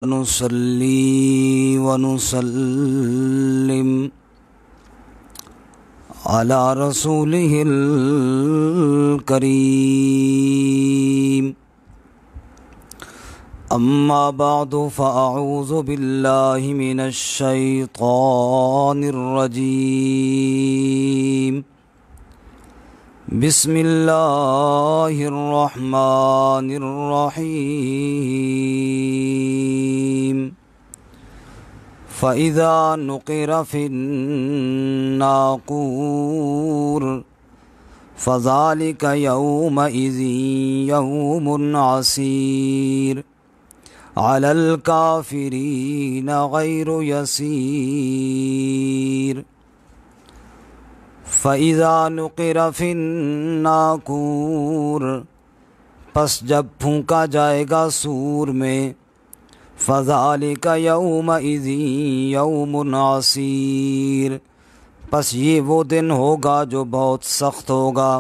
نصلي ونسلم على رسوله الكريم أما بعد فأعوذ بالله من الشيطان الرجيم بسم الله الرحمن الرحيم فإذا نقر في الناقور فذلك يومئذ يوم عسير على الكافرين غير يسير فَإِذَا نُقِرَ فِي النَّاقُورِ پس جب پھونکا جائے گا سور میں فَذَلِكَ يَوْمَئِذٍ يَوْمٌ عَسِيرٌ پس یہ وہ دن ہوگا جو بہت سخت ہوگا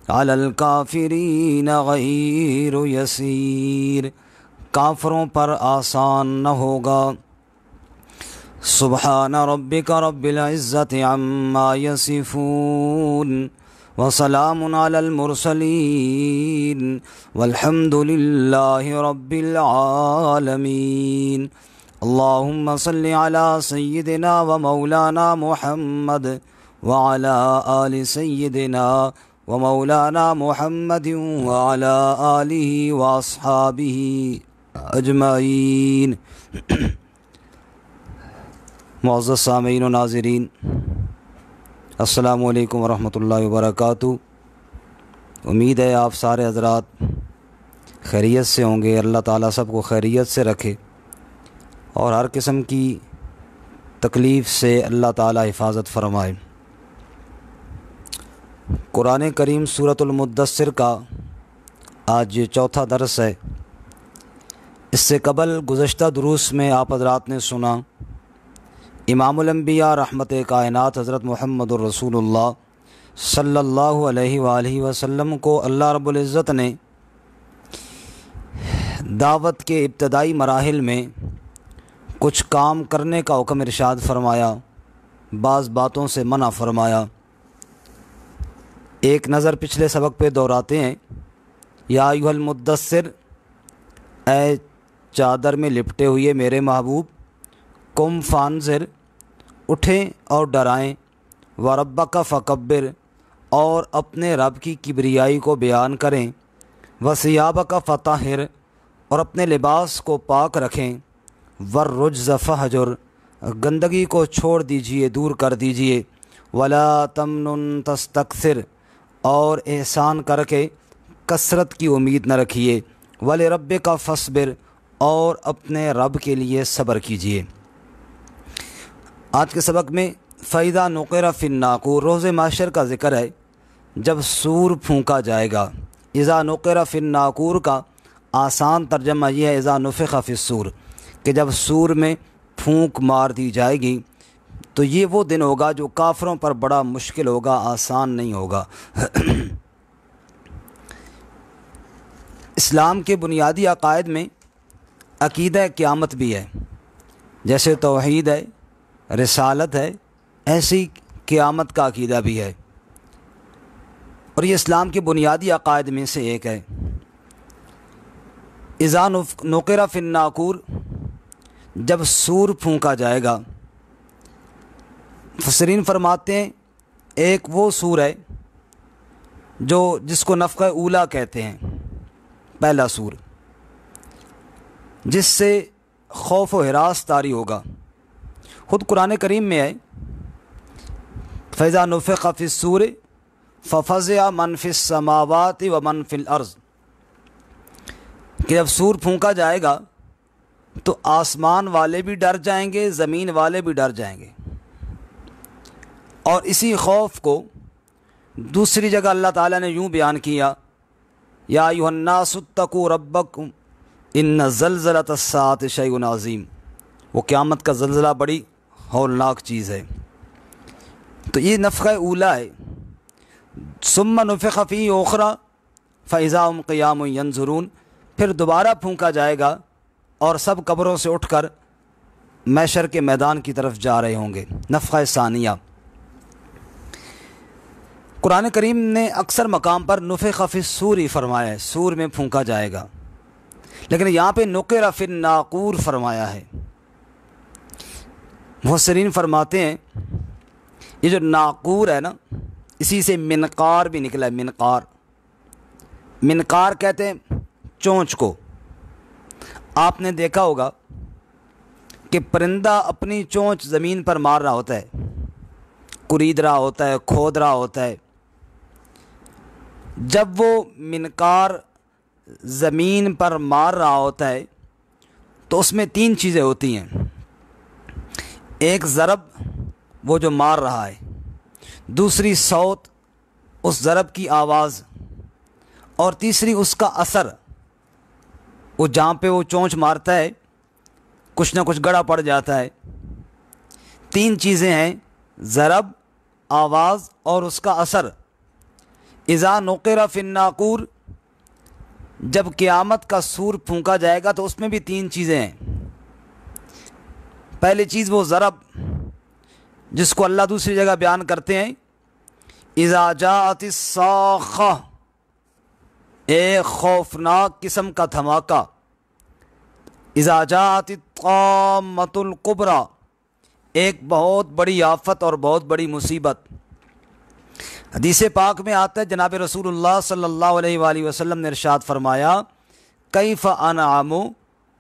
عَلَى الْكَافِرِينَ غَيْرُ يَسِيرٌ کافروں پر آسان نہ ہوگا سبحان ربک رب العزت عما یصفون وسلام علی المرسلین والحمد للہ رب العالمین اللہم صل علی سیدنا و مولانا محمد وعلی آل سیدنا و مولانا محمد وعلی آلہ واصحابہ اجمعین معزز سامعین و ناظرین السلام علیکم ورحمۃ اللہ وبرکاتہ۔ امید ہے آپ سارے حضرات خیریت سے ہوں گے۔ اللہ تعالیٰ سب کو خیریت سے رکھے اور ہر قسم کی تکلیف سے اللہ تعالیٰ حفاظت فرمائے۔ قرآن کریم سورۃ المدثر کا آج یہ چوتھا درس ہے۔ اس سے قبل گزشتہ دروس میں آپ حضرات نے سنا امام الانبیاء رحمت کائنات حضرت محمد الرسول اللہ صلی اللہ علیہ وآلہ وسلم کو اللہ رب العزت نے دعوت کے ابتدائی مراحل میں کچھ کام کرنے کا حکم ارشاد فرمایا، بعض باتوں سے منع فرمایا۔ ایک نظر پچھلے سبق پہ دہراتے ہیں، یا ایھا المدثر، اے چادر میں لپٹے ہوئے میرے محبوب، قم فانذر، اٹھیں اور ڈرائیں، وربک فکبر، اور اپنے رب کی کبریائی کو بیان کریں، وثیابک فطہر، اور اپنے لباس کو پاک رکھیں، والرجز فہجر، گندگی کو چھوڑ دیجئے، دور کر دیجئے، ولا تمنن تستکثر، اور احسان کر کے کثرت کی امید نہ رکھیے، ولربک فاصبر، اور اپنے رب کے لیے صبر کیجئے۔ آج کے سبق میں فَإِذَا نُقِرَ فِي النَّاقُورِ روز محشر کا ذکر ہے، جب سور پھونکا جائے گا۔ اِذَا نُقِرَ فِي النَّاقُورِ کا آسان ترجمہ یہ ہے اِذَا نُفِخَ فِي الصُّورِ، کہ جب سور میں پھونک مار دی جائے گی تو یہ وہ دن ہوگا جو کافروں پر بڑا مشکل ہوگا، آسان نہیں ہوگا۔ اسلام کے بنیادی عقائد میں عقیدہ قیامت بھی ہے، جیسے توحید ہے، رسالت ہے، ایسی قیامت کا عقیدہ بھی ہے، اور یہ اسلام کے بنیادی عقائد میں سے ایک ہے۔ اذا نقر فی الناقور، جب سور پھونکا جائے گا، مفسرین فرماتے ہیں ایک وہ سور ہے جس کو نفخہ اولیٰ کہتے ہیں، پہلا سور، جس سے خوف و ہراس طاری ہوگا۔ خود قرآن کریم میں ہے فَإِذَا نُفِخَ فِي الصُّورِ فَفَزِعَ مَنْ فِي السَّمَاوَاتِ وَمَنْ فِي الْأَرْضِ، کہ جب سور پھونکا جائے گا تو آسمان والے بھی ڈر جائیں گے، زمین والے بھی ڈر جائیں گے۔ اور اسی خوف کو دوسری جگہ اللہ تعالیٰ نے یوں بیان کیا، یا ایھا الناس اتقوا ربکم ان زلزلۃ الساعۃ شیء عظیم، وہ قیامت کا زلزلہ بڑی ہولناک چیز ہے۔ تو یہ نفخہ اولیٰ ہے۔ ثم نفخ فیہ اخری فاذا هم قیام ینظرون، پھر دوبارہ پھونکا جائے گا اور سب قبروں سے اٹھ کر محشر کے میدان کی طرف جا رہے ہوں گے۔ نفخہ ثانیہ۔ قرآن کریم نے اکثر مقام پر نفخ فی الصور ہی فرمایا ہے، سور میں پھونکا جائے گا، لیکن یہاں پہ نقر فی الناقور فرمایا ہے۔ مفسرین فرماتے ہیں یہ جو ناقور ہے نا، اسی سے منقار بھی نکلا ہے۔ منقار، منقار کہتے ہیں چونچ کو۔ آپ نے دیکھا ہوگا کہ پرندہ اپنی چونچ زمین پر مار رہا ہوتا ہے، کرید رہا ہوتا ہے، کھود رہا ہوتا ہے۔ جب وہ منقار زمین پر مار رہا ہوتا ہے تو اس میں تین چیزیں ہوتی ہیں۔ ایک ضرب، وہ جو مار رہا ہے، دوسری صوت، اس ضرب کی آواز، اور تیسری اس کا اثر، وہ جہاں پہ وہ چونچ مارتا ہے کچھ نہ کچھ گڑا پڑ جاتا ہے۔ تین چیزیں ہیں، ضرب، آواز اور اس کا اثر۔ اذا نقر فی الناقور، جب قیامت کا سور پھونکا جائے گا تو اس میں بھی تین چیزیں ہیں۔ پہلی چیز وہ ضرب، جس کو اللہ دوسری جگہ بیان کرتے ہیں اذا جاءت الصاخہ، ایک خوفناک قسم کا دھماکہ۔ اذا جاءت الطامۃ الکبریٰ، ایک بہت بڑی آفت اور بہت بڑی مصیبت۔ حدیث پاک میں آتا ہے، جناب رسول اللہ صلی اللہ علیہ وآلہ وسلم نے ارشاد فرمایا، کیف انعم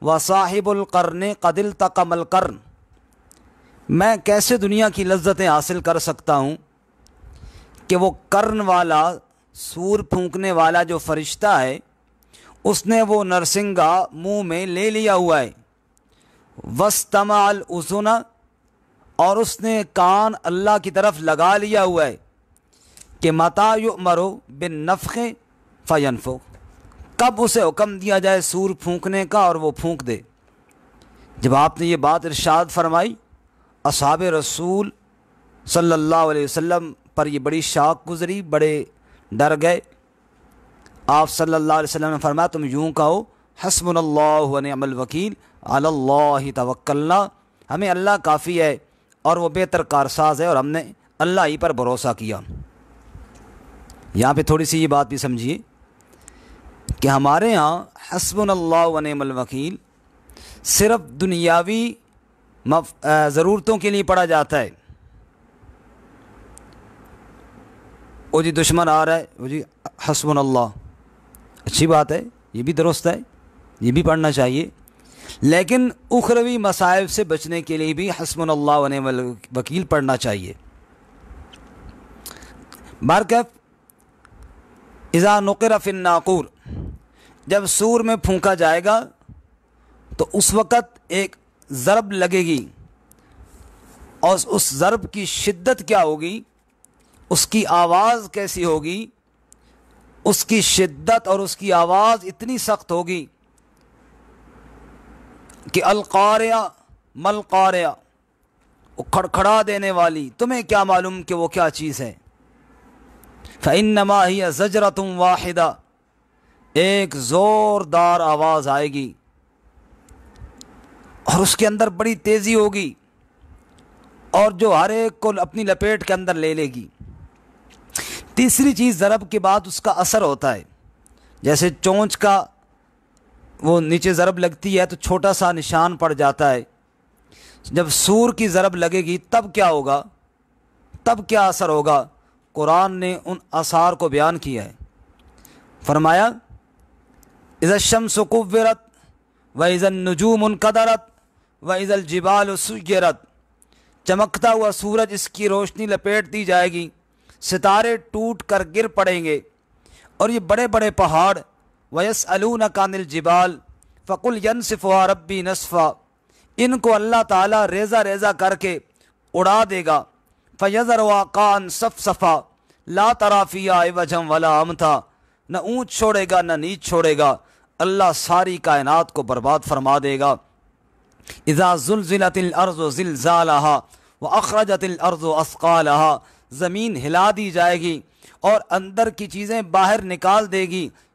وصاحب القرن قد التقم القرن، میں کیسے دنیا کی لذتیں حاصل کر سکتا ہوں کہ وہ قرن والا، سور پھونکنے والا جو فرشتہ ہے، اس نے وہ نرسنگا منہ میں لے لیا ہوا ہے۔ واستمع الاذن، اور اس نے کان اللہ کی طرف لگا لیا ہوا ہے کہ متی یؤمر بالنفخ فینفخ، کب اسے حکم دیا جائے سور پھونکنے کا اور وہ پھونک دے۔ جب آپ نے یہ بات ارشاد فرمائی، اصحاب رسول صلی اللہ علیہ وسلم پر یہ بڑی شاک گزری، بڑے ڈر گئے۔ آپ صلی اللہ علیہ وسلم نے فرمایا، تم یوں کہو حسبنا اللہ ونعم الوکیل علی اللہ توکلنا، ہمیں اللہ کافی ہے اور وہ بہتر کارساز ہے اور ہم نے اللہ ہی پر بھروسہ کیا۔ یہاں پہ تھوڑی سی یہ بات بھی سمجھیے کہ ہمارے ہاں حسبنا اللہ ونعم الوکیل صرف دنیاوی ضرورتوں کے لیے پڑھا جاتا ہے۔ وہ جی دشمن آ رہا ہے، وہ جی حسبنا اللہ، اچھی بات ہے، یہ بھی درست ہے، یہ بھی پڑھنا چاہیے، لیکن اخروی مصائب سے بچنے کے لیے بھی حسبنا اللہ ونعم الوکیل پڑھنا چاہیے۔ بہرکیف اذا نقر فی الناقور، جب سور میں پھونکا جائے گا تو اس وقت ایک ضرب لگے گی، اور اس ضرب کی شدت کیا ہوگی، اس کی آواز کیسی ہوگی، اس کی شدت اور اس کی آواز اتنی سخت ہوگی کہ القاریہ ملقاریہ، وہ کھڑکھڑا دینے والی، تمہیں کیا معلوم کہ وہ کیا چیز ہے۔ فإنما ہی زجرۃ واحدہ، ایک زوردار آواز آئے گی اور اس کے اندر بڑی تیزی ہوگی اور جو ہر ایک کو اپنی لپیٹ کے اندر لے لے گی۔ تیسری چیز، ضرب کے بعد اس کا اثر ہوتا ہے، جیسے چونچ کا وہ نیچے ضرب لگتی ہے تو چھوٹا سا نشان پڑ جاتا ہے، جب سور کی ضرب لگے گی تب کیا ہوگا، تب کیا اثر ہوگا۔ قرآن نے ان آثار کو بیان کیا ہے، فرمایا اذا الشمس کورت واذا النجوم انکدرت واذا الجبال سیرت، چمکتا ہوا سورج، اس کی روشنی لپیٹ دی جائے گی، ستارے ٹوٹ کر گر پڑیں گے، اور یہ بڑے بڑے پہاڑ، وَيَسْأَلُونَكَ عَنِ الْجِبَالِ فَقُلْ يَنْسِفُهَا رَبِّي نَسْفًا، ان کو اللہ تعالیٰ ریزہ ریزہ کر کے اڑا دے گا، فَيَذَرُهَا قَاعًا صَفْصَفًا لَا تَرَىٰ فِيهَا عِوَجًا وَلَا أَمْتًا، نہ اونچ چھوڑے گا نہ نیچ چھوڑے گا، اللہ ساری کائنات کو برباد فرما دے گا۔ اذا زلزلت الارض زلزالها واخرجت الارض اثقالها، زمین ہلا دی جائے گی اور اندر کی چیزیں باہر نکال دے گی،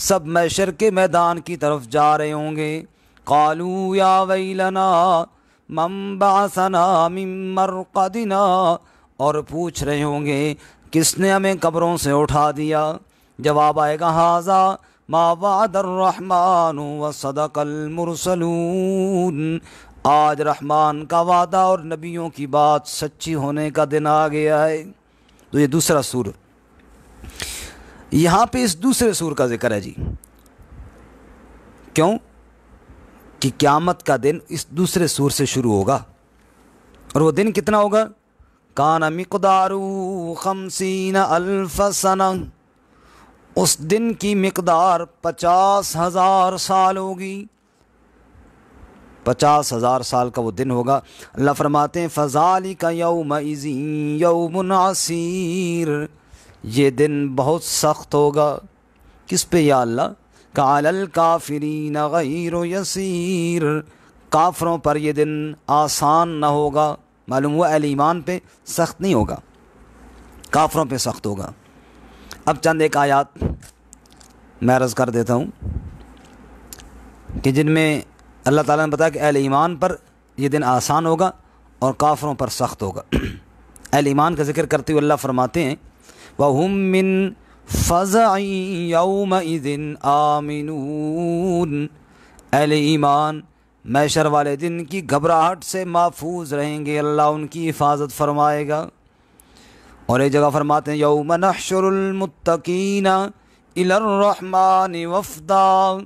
سب محشر کے میدان کی طرف جا رہے ہوں گے. قالوا یا ویلنا من بعثنا من مرقدنا، اور پوچھ رہے ہوں گے کس نے ہمیں قبروں سے اٹھا دیا. جواب آئے گا ھذا ما وعد الرحمن وصدق المرسلون، آج رحمان کا وعدہ اور نبیوں کی بات سچی ہونے کا دن آ گیا ہے. تو یہ دوسرا سور، یہاں پہ اس دوسرے سور کا ذکر ہے جی. کیوں کہ قیامت کا دن اس دوسرے سور سے شروع ہوگا. اور وہ دن کتنا ہوگا؟ کان مقدار 50,000 سنہ، اس دن کی مقدار 50,000 سال ہوگی. 50,000 سال کا وہ دن ہوگا. اللہ فرماتے ہیں فذالک یومئذ یوم عسیر، یہ دن بہت سخت ہوگا. کس پہ یا اللہ؟ کعلی الکافرین غیر یسیر، کافروں پر یہ دن آسان نہ ہوگا. معلوم ہوا اہل ایمان پہ سخت نہیں ہوگا، کافروں پہ سخت ہوگا. اب چند ایک آیات میں عرض کر دیتا ہوں کہ جن میں اللہ تعالیٰ نے بتایا کہ اہل ایمان پر یہ دن آسان ہوگا اور کافروں پر سخت ہوگا. اہل ایمان کا ذکر کرتے ہوئے اللہ فرماتے ہیں وَهُم مِّن فَزَعٍ يَوْمَئِذٍ آمِنُونَ، اہل ایمان محشر والے دن کی گھبراہٹ سے محفوظ رہیں گے، اللہ ان کی حفاظت فرمائے گا. اور ایک جگہ فرماتے ہیں یوم نحشر المتقین الی الرحمن وفدا،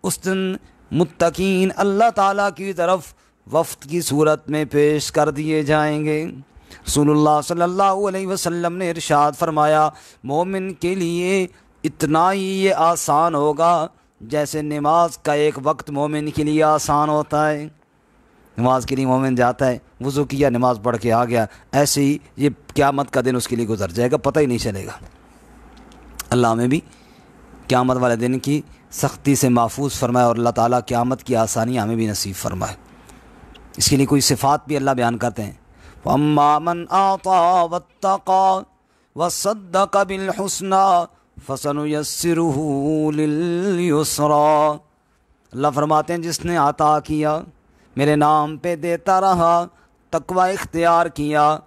اس دن متقین اللہ تعالیٰ کی طرف وفد کی صورت میں پیش کر دیے جائیں گے. رسول اللہ صلی اللہ علیہ وسلم نے ارشاد فرمایا مومن کے لیے اتنا ہی یہ آسان ہوگا جیسے نماز کا ایک وقت مومن کے لیے آسان ہوتا ہے. نماز کے لیے مومن جاتا ہے، وضو کیا، نماز پڑھ کے آ گیا، ایسے ہی یہ قیامت کا دن اس کے لیے گزر جائے گا، پتہ ہی نہیں چلے گا. اللہ ہمیں بھی قیامت والے دن کی سختی سے محفوظ فرمائے اور اللہ تعالیٰ قیامت کی آسانی ہمیں بھی نصیب فرمائے. اس کے لیے کوئی صفات بھی اللہ بیان کرتے ہیں وَأَمَّا مَنْ أَعْطَىٰ وَاتَّقَىٰ وَصَدَّقَ بِالْحُسْنَىٰ فَسَنُيَسِّرُهُ لِلْيُسْرَىٰ، اللہ فرماتے ہیں جس نے عطا کیا، میرے نام پہ دیتا رہا، تقوی اختیار کیا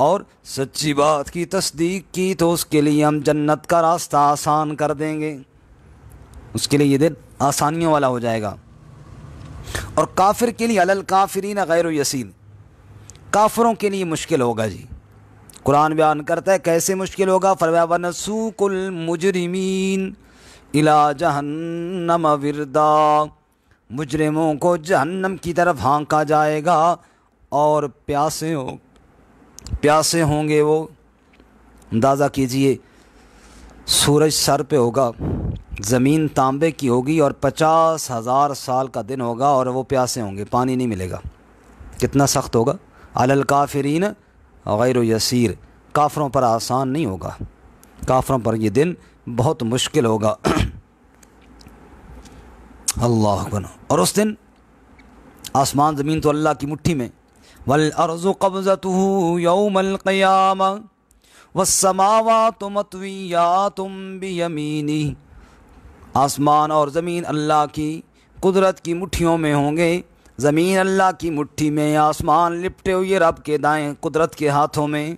اور سچی بات کی تصدیق کی، تو اس کے لیے ہم جنت کا راستہ آسان کر دیں گے. اس کے لیے یہ دن آسانیوں والا ہو جائے گا. اور کافر کے لیے علی الکافرین غیر یسیر، کافروں کے لیے مشکل ہوگا جی. قرآن بیان کرتا ہے کیسے مشکل ہوگا، فرمایا وَنَسُوقُ الْمُجْرِمِينَ إِلَىٰ جَهَنَّمَ وِرْدًا، مجرموں کو جہنم کی طرف ہانکا جائے گا اور پیاسے ہوں گے وہ. اندازہ کیجئے سورج سر پہ ہوگا، زمین تانبے کی ہوگی اور 50,000 سال کا دن ہوگا اور وہ پیاسے ہوں گے، پانی نہیں ملے گا. کتنا سخت ہوگا. علی الکافرین غیر یسیر، کافروں پر آسان نہیں ہوگا، کافروں پر یہ دن بہت مشکل ہوگا. اللہ اکبر. اور اس دن آسمان زمین تو اللہ کی مٹھی میں، والارض قبضته یوم القیامہ والسماوات مطویات بیمینہ، آسمان اور زمین اللہ کی قدرت کی مٹھیوں میں ہوں گے. زمین اللہ کی مٹھی میں، آسمان لپٹے ہوئے رب کے دائیں قدرت کے ہاتھوں میں.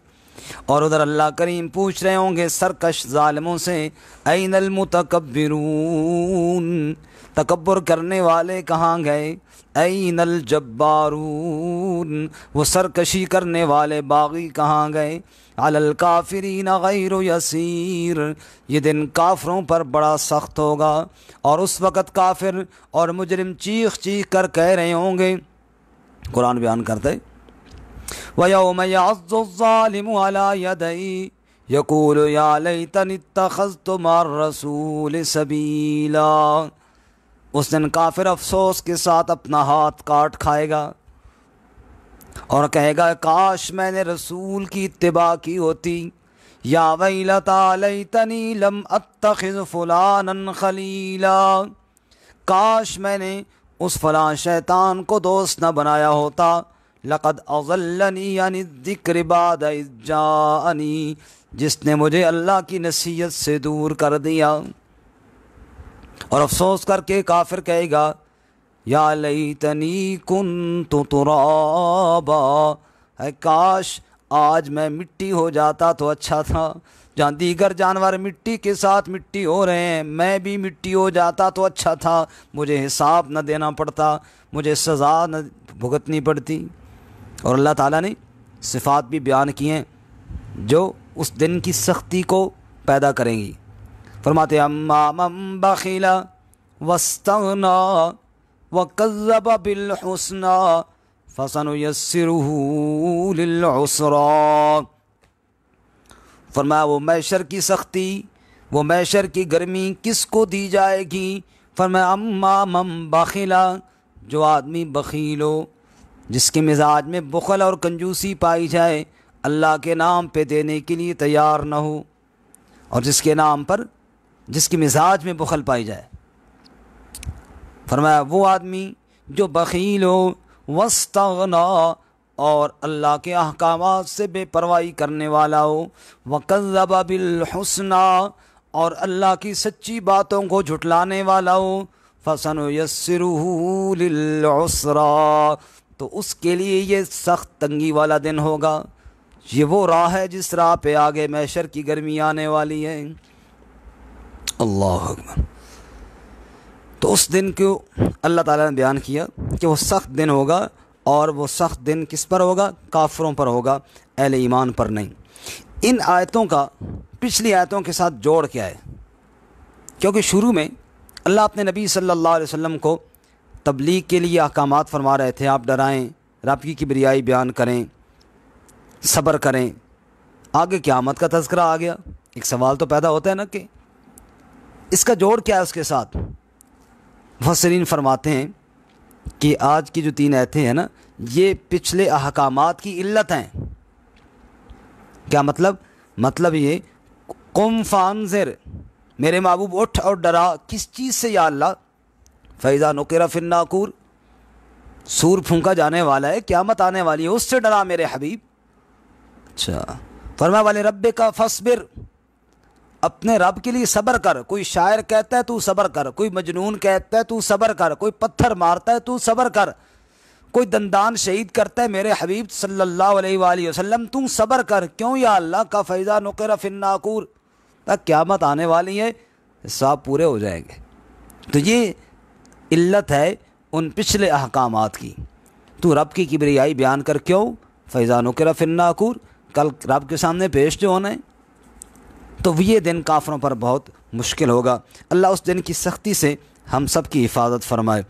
اور ادھر اللہ کریم پوچھ رہے ہوں گے سرکش ظالموں سے این المتکبرون، تکبر کرنے والے کہاں گئے؟ این الجبارون، وہ سرکشی کرنے والے باغی کہاں گئے؟ علی الکافرین غیر یسیر، یہ دن کافروں پر بڑا سخت ہوگا. اور اس وقت کافر اور مجرم چیخ چیخ کر کہہ رہے ہوں گے، قرآن بیان کرتا ہے وَيَوْمَ يَعَضُّ الظَّالِمُ عَلَىٰ يَدَيْهِ يَقُولُ يَا لَيْتَنِي اتَّخَذْتُ مَعَ الرَّسُولِ سَبِيلًا، اس دن کافر افسوس کے ساتھ اپنا ہاتھ کاٹ کھائے گا اور کہے گا کاش میں نے رسول کی اتباع کی ہوتی. یا ویلتا لیتنی لم اتخذ فلانا خلیلا، کاش میں نے اس فلاں شیطان کو دوست نہ بنایا ہوتا. لقد اضلنی عن الذکر بعد اذ جاءنی، جس نے مجھے اللہ کی نصیحت سے دور کر دیا. اور افسوس کر کے کافر کہے گا یا لیتنی کنت ترابا، ہے کاش آج میں مٹی ہو جاتا تو اچھا تھا۔ جہاں دیگر جانور مٹی کے ساتھ مٹی ہو رہے ہیں، میں بھی مٹی ہو جاتا تو اچھا تھا، مجھے حساب نہ دینا پڑتا، مجھے سزا نہ بھگتنی پڑتی۔ اور اللہ تعالیٰ نے صفات بھی بیان کی ہیں جو اس دن کی سختی کو پیدا کریں گی۔ فرماتے اما من بخل واستغنى وكذب بالحسنى فسنيسره للعسرى۔ فرمایا وہ محشر کی سختی، وہ محشر کی گرمی کس کو دی جائے گی؟ فرمایا اما من بخل، جو آدمی بخیل ہو، جس کے مزاج میں بخل اور کنجوسی پائی جائے، اللہ کے نام پہ دینے کے لیے تیار نہ ہو، اور جس کے نام پر جس کے مزاج میں بخل پائی جائے۔ فرمایا وہ آدمی جو بخیل ہو، واستغنا، اور اللہ کے احکامات سے بے پرواہی کرنے والا ہو، وکذب بالحسنی، اور اللہ کی سچی باتوں کو جھٹلانے والا ہو، فسنیسرہ للعسری، تو اس کے لیے یہ سخت تنگی والا دن ہوگا۔ یہ وہ راہ ہے جس راہ پہ آگے محشر کی گرمی آنے والی ہے۔ اللہ اکبر۔ تو اس دن کو اللہ تعالیٰ نے بیان کیا کہ وہ سخت دن ہوگا، اور وہ سخت دن کس پر ہوگا؟ کافروں پر ہوگا، اہل ایمان پر نہیں۔ ان آیتوں کا پچھلی آیتوں کے ساتھ جوڑ کیا ہے؟ کیونکہ شروع میں اللہ اپنے نبی صلی اللہ علیہ وسلم کو تبلیغ کے لیے احکامات فرما رہے تھے، آپ ڈرائیں، رب کی کبریائی بیان کریں، صبر کریں۔ آگے قیامت کا تذکرہ آ گیا۔ ایک سوال تو پیدا ہوتا ہے نا کہ اس کا جوڑ کیا ہے اس کے ساتھ؟ مفسرین فرماتے ہیں کہ آج کی جو 3 آیتیں ہیں نا، یہ پچھلے احکامات کی علت ہیں۔ کیا مطلب یہ قم فانذر، میرے محبوب اٹھ اور ڈرا، کس چیز سے یا اللہ؟ فَإِذَا نُقِرَ فِي النَّاقُورِ، سور پھونکا جانے والا ہے، قیامت آنے والی ہے، اس سے ڈرا میرے حبیب۔ اچھا، فرمایا وَلِرَبِّكَ فَاصْبِرْ، اپنے رب کے لیے صبر کر۔ کوئی شاعر کہتا ہے تو صبر کر، کوئی مجنون کہتا ہے تو صبر کر، کوئی پتھر مارتا ہے تو صبر کر، کوئی دندان شہید کرتا ہے میرے حبیب صلی اللہ علیہ وآلہ وسلم تو صبر کر۔ کیوں یا اللہ کا فَإِذَا نُقِرَ فِي النَّاقُورِ، قیامت آنے والی ہے، حساب پورے ہو جائیں گے۔ تو یہ علت ہے ان پچھلے احکامات کی۔ تو رب کی کبریائی بیان کر، کیوں؟ فَإِذَا نُقِرَ فِي النَّاقُورِ، کل رب کے سامنے پیش جو ہونا ہے۔ تو یہ دن کافروں پر بہت مشکل ہوگا۔ اللہ اس دن کی سختی سے ہم سب کی حفاظت فرمائے۔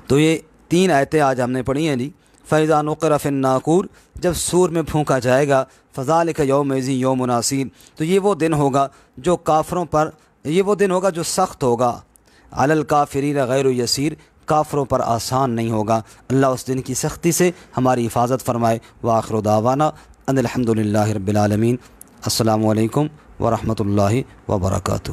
تو یہ 3 آیتیں آج ہم نے پڑھی ہیں جی۔ فَإِذَا نُقِرَ فِي النَّاقُورِ، جب سور میں پھونکا جائے گا، فَذَلِكَ يَوْمَئِذٍ يَوْمٌ عَسِيرٌ، تو یہ وہ دن ہوگا جو کافروں پر، یہ وہ دن ہوگا جو سخت ہوگا۔ عَلَى الْكَافِرِينَ غَيْرُ يَسِيرٌ، کافروں پر آسان نہیں ہوگا۔ اللہ اس دن کی سختی سے ہماری حفاظت فرمائے۔ وآخر دعوانا ان الحمد للہ رب العالمین۔ السلام علیکم ورحمۃ اللہ وبرکاتہ۔